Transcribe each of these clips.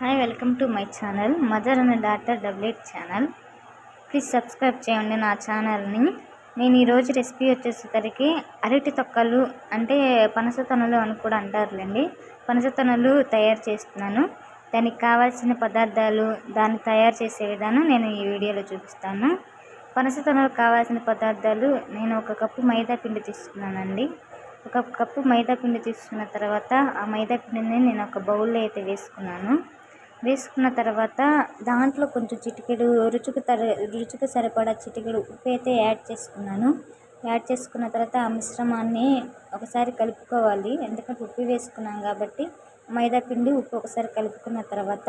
Hi, welcome to my channel mother and daughter డబ్లెట్ channel. Please subscribe చేయండి నా ఛానల్ని. నేను ఈరోజు రెసిపీ వచ్చేసరికి అరటి తొక్కలు అంటే పనస తొనలు అని కూడా అంటారులేండి. పనస తొనలు తయారు చేస్తున్నాను. దానికి కావాల్సిన పదార్థాలు, దాన్ని తయారు చేసే విధానం నేను ఈ వీడియోలో చూపిస్తాను. పనస తొనలకు కావాల్సిన పదార్థాలు, నేను 1 కప్పు మైదా పిండి తీసుకున్నానండి. 1 కప్పు మైదా పిండి తీసుకున్న తర్వాత ఆ మైదా పిండిని నేను ఒక బౌల్లో అయితే వేసుకున్న తర్వాత దాంట్లో కొంచెం చిటికెడు రుచికి సరిపడా చిటికెడు ఉప్పు అయితే యాడ్ చేసుకున్నాను. యాడ్ చేసుకున్న తర్వాత ఆ మిశ్రమాన్ని ఒకసారి కలుపుకోవాలి. ఎందుకంటే ఉప్పు వేసుకున్నాం కాబట్టి మైదా పిండి ఉప్పు ఒకసారి కలుపుకున్న తర్వాత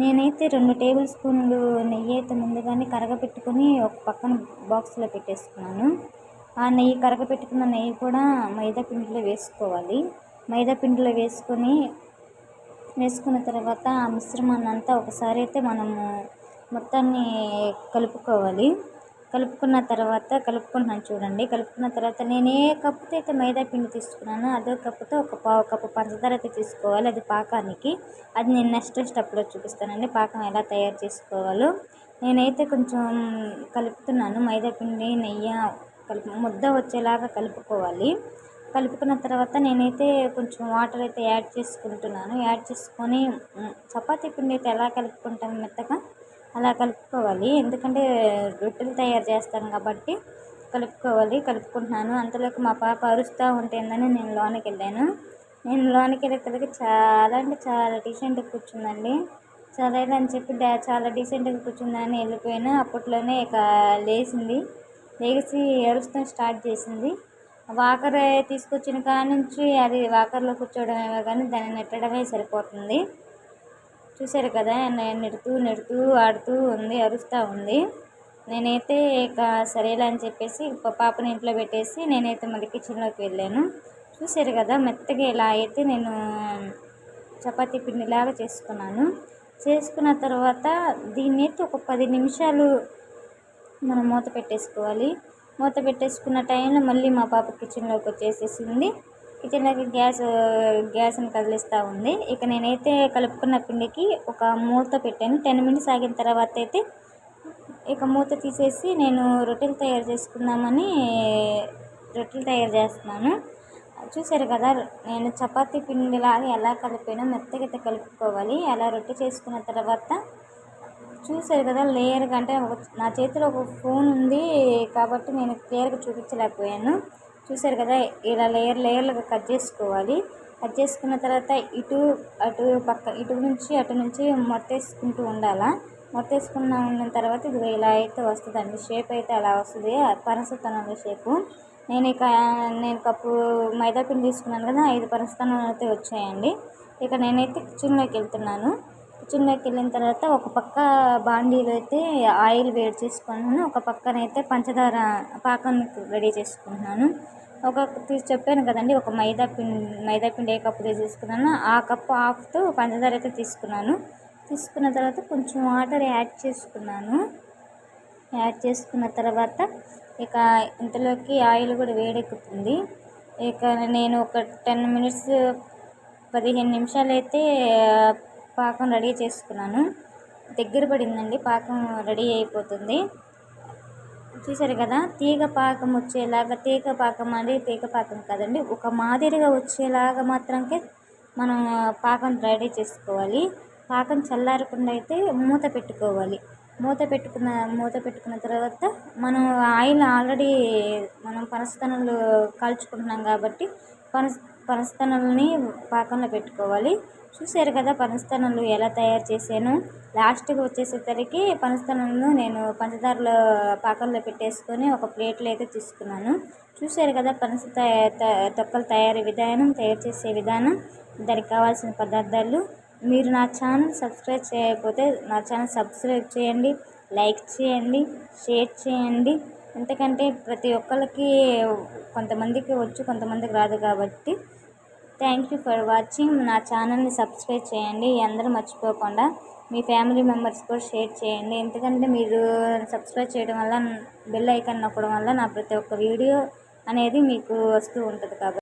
నేనైతే 2 టేబుల్ స్పూన్లు నెయ్యి అయితే ముందుగానే కరగపెట్టుకొని ఒక పక్కన బాక్స్లో పెట్టేసుకున్నాను. ఆ నెయ్యి కరగపెట్టుకున్న నెయ్యి కూడా మైదా పిండిలో వేసుకోవాలి. మైదా పిండిలో వేసుకున్న తర్వాత ఆ మిశ్రమాన్ని అంతా ఒకసారి అయితే మనము మొత్తాన్ని కలుపుకోవాలి. కలుపుకుంటున్నాను చూడండి. కలుపుకున్న తర్వాత నేను ఏ కప్పుతో అయితే మైదా పిండి తీసుకున్నానో అదే కప్పుతో ఒక పావు కప్పు పంచదార అయితే తీసుకోవాలి. అది పాకానికి. అది నేను నెక్స్ట్ స్టెప్లో చూపిస్తానండి, పాకం ఎలా తయారు చేసుకోవాలో. నేనైతే కొంచెం కలుపుతున్నాను. మైదా పిండి నెయ్యి ముద్ద వచ్చేలాగా కలుపుకోవాలి. కలుపుకున్న తర్వాత నేనైతే కొంచెం వాటర్ అయితే యాడ్ చేసుకుంటున్నాను. యాడ్ చేసుకొని చపాతీ పిండి అయితే ఎలా కలుపుకుంటాం మెత్తగా అలా కలుపుకోవాలి. ఎందుకంటే రొట్టెలు తయారు చేస్తాను కాబట్టి కలుపుకుంటున్నాను. అంతలోకి మా పాప అరుస్తూ ఉంటుందని నేను లోనికి వెళ్ళాను. వెళ్ళేసరికి చాలా అంటే చాలా డీసెంట్గా కూర్చుందండి. సరేనా అని చెప్పి చాలా డీసెంట్గా కూర్చుందని వెళ్ళిపోయినా అప్పట్లోనే ఇక లేచి అరుస్తాం స్టార్ట్ చేసింది. వాకర్ తీసుకొచ్చిన కాడ నుంచి అది వాకర్లో కూర్చోవడమేమో కానీ దాన్ని నెట్టడమే సరిపోతుంది. చూసారు కదా, నెడుతూ ఆడుతూ ఉంది, అరుస్తూ ఉంది. నేనైతే ఇక సరేలే అని చెప్పేసి పాపని ఇంట్లో పెట్టేసి నేనైతే మళ్ళీ కిచెన్లోకి వెళ్ళాను. చూసారు కదా, మెత్తగా ఇలా అయితే నేను చపాతీ పిండిలాగా చేసుకున్న తర్వాత దీన్ని అయితే ఒక 10 నిమిషాలు మనం మూత పెట్టేసుకోవాలి. మూత పెట్టేసుకున్న టైంలో మళ్ళీ మా పాప కిచెన్లోకి వచ్చేసేసింది. కిచెన్లోకి గ్యాస్ని కదిలిస్తూ ఉంది. ఇక నేనైతే కలుపుకున్న పిండికి ఒక మూత పెట్టాను. 10 మినిట్స్ ఆగిన తర్వాత అయితే ఇక మూత తీసేసి నేను రొట్టెలు తయారు చేస్తున్నాను. చూసారు కదా, నేను చపాతీ పిండిలాగా ఎలా కలిపానో మెత్తగా అయితే కలుపుకోవాలి. అలా రొట్టె చేసుకున్న తర్వాత చూసారు కదా, లేయర్గా అంటే నా చేతిలో ఒక ఫోన్ ఉంది కాబట్టి నేను క్లియర్గా చూపించలేకపోయాను. చూసారు కదా, ఇలా లేయర్లుగా కట్ చేసుకోవాలి. కట్ చేసుకున్న తర్వాత ఇటు నుంచి అటు నుంచి మొత్తేసుకుంటూ ఉండాలా. ఉన్న తర్వాత ఇది ఇలా అయితే వస్తుందండి. షేప్ అయితే అలా వస్తుంది, పనస తొనల షేపు. నేను కప్పు మైదా పిండి తీసుకున్నాను కదా, 5 పనస తొనలు అయితే వచ్చాయండి. ఇక నేనైతే కిచెన్లోకి వెళ్ళిన తర్వాత ఒక పక్క బాండీలో అయితే ఆయిల్ వేడి చేసుకున్నాను. ఒక పక్కనైతే పంచదార పాకం రెడీ చేసుకుంటున్నాను. చెప్పాను కదండి, ఒక మైదా పిండి ఏ కప్పు తీసుకున్నానో ఆ కప్పు హాఫ్తో పంచదార అయితే తీసుకున్న తర్వాత కొంచెం వాటర్ యాడ్ చేసుకున్న తర్వాత ఇక ఇంతలోకి ఆయిల్ కూడా వేడెక్కుతుంది. ఇక నేను ఒక 15 నిమిషాలు అయితే పాకం రెడీ చేసుకున్నాను. దగ్గర పడిందండి, పాకం రెడీ అయిపోతుంది. చూసారు కదా, తీగ పాకం కాదండి, ఒక మాదిరిగా వచ్చేలాగా మాత్రంకే మనం పాకం రెడీ చేసుకోవాలి. పాకం చల్లారకుండా అయితే మూత పెట్టుకోవాలి. మూత పెట్టుకున్న తర్వాత మనం ఆయిల్ ఆల్రెడీ మనం పనసతొనలు కాల్చుకుంటున్నాం కాబట్టి పనసతొనల్ని పాకంలో పెట్టుకోవాలి. చూసారు కదా, పనసతొనలు ఎలా తయారు చేశాను. లాస్ట్గా వచ్చేసరికి పనసతొనలను నేను పంచదారలో పాకంలో పెట్టేసుకొని ఒక ప్లేట్లో అయితే తీసుకున్నాను. చూసారు కదా, పనస తొక్కలు తయారు చేసే విధానం, దానికి కావాల్సిన పదార్థాలు. మీరు నా ఛానల్ సబ్స్క్రైబ్ చేయకపోతే నా ఛానల్ సబ్స్క్రైబ్ చేయండి, లైక్ చేయండి, షేర్ చేయండి. ఎందుకంటే ప్రతి ఒక్కరికి కొంతమందికి వచ్చు, కొంతమందికి రాదు కాబట్టి. Thank you for watching. నా ఛానల్ని సబ్స్క్రైబ్ చేయండి. అందరూ మర్చిపోకుండా మీ ఫ్యామిలీ మెంబర్స్ కూడా షేర్ చేయండి. ఎందుకంటే మీరు సబ్స్క్రైబ్ చేయడం వల్ల, బెల్ ఐకాన్ నొక్కడం వల్ల నా ప్రతి ఒక్క వీడియో అనేది మీకు వస్తూ ఉంటుంది కాబట్టి.